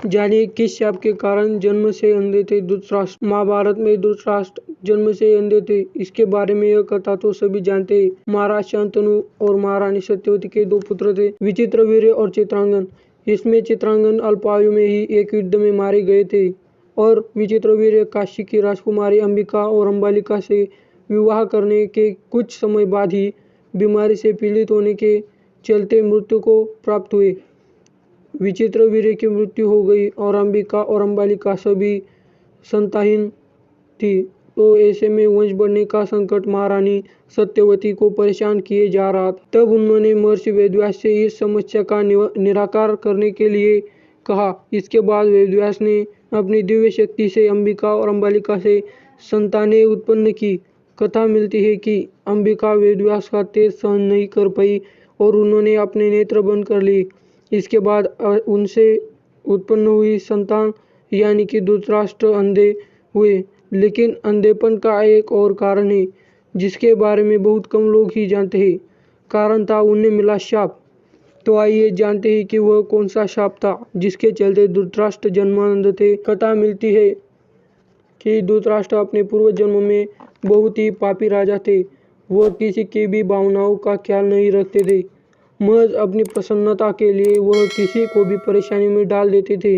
जानिए किस शाप के कारण जन्म से अंधे थे धृतराष्ट्र। महाभारत में धृतराष्ट्र जन्म से अंधे थे, इसके बारे में यह कथा तो सभी जानते हैं। महाराज शांतनु और महारानी सत्यवती के दो पुत्र थे, विचित्रवीर्य और चित्रांगन। इसमें चित्रांगन अल्पायु में ही एक युद्ध में मारे गए थे और विचित्रवीर्य काशी की राजकुमारी अंबिका और अंबालिका से विवाह करने के कुछ समय बाद ही बीमारी से पीड़ित होने के चलते मृत्यु को प्राप्त हुए। विचित्रवीर्य की मृत्यु हो गई और अंबिका और अंबालिका सभी संतानहीन थी। तो ऐसे में वंश बढ़ने का संकट महारानी सत्यवती को परेशान किए जा रहा था। तब उन्होंने महर्षि वेदव्यास से इस समस्या का निराकार करने के लिए कहा। इसके बाद वेदव्यास ने अपनी दिव्य शक्ति से अंबिका और अंबालिका से संतानें उत्पन्न की। कथा मिलती है कि अंबिका वेदव्यास का तेज सहन नहीं कर पाई और उन्होंने अपने नेत्र बंद कर लिए। इसके बाद उनसे उत्पन्न हुई संतान यानी कि धृतराष्ट्र अंधे हुए। लेकिन अंधेपन का एक और कारण है जिसके बारे में बहुत कम लोग ही जानते हैं। कारण था उन्हें मिला शाप। तो आइए जानते हैं कि वह कौन सा शाप था जिसके चलते धृतराष्ट्र जन्मांध थे। कथा मिलती है कि धृतराष्ट्र अपने पूर्व जन्म में बहुत ही पापी राजा थे। वह किसी की भी भावनाओं का ख्याल नहीं रखते थे। महज अपनी प्रसन्नता के लिए वह किसी को भी परेशानी में डाल देते थे।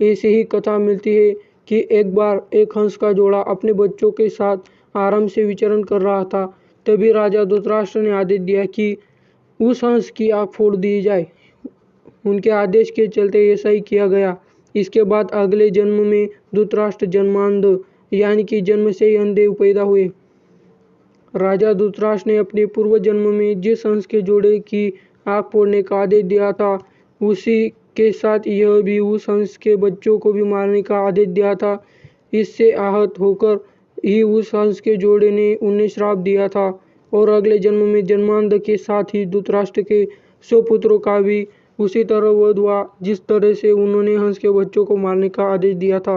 ऐसी ही कथा मिलती है कि एक बार एक हंस का जोड़ा अपने बच्चों के साथ आराम से विचरण कर रहा था। तभी राजा धृतराष्ट्र ने आदेश दिया कि उस हंस की आँख फोड़ दी जाए। उनके आदेश के चलते ऐसा ही किया गया। इसके बाद अगले जन्म में धृतराष्ट्र जन्मांध यानी कि जन्म से ही अंधे पैदा हुए। राजा धृतराष्ट्र ने अपने पूर्व जन्म में जिस हंस के जोड़े की आँख फोड़ने का आदेश दिया था, उसी के साथ यह भी उस हंस के बच्चों को भी मारने का आदेश दिया था। इससे आहत होकर ही उस हंस के जोड़े ने उन्हें श्राप दिया था और अगले जन्म में जन्मांध के साथ ही धृतराष्ट्र के 100 पुत्रों का भी उसी तरह वध हुआ जिस तरह से उन्होंने हंस के बच्चों को मारने का आदेश दिया था।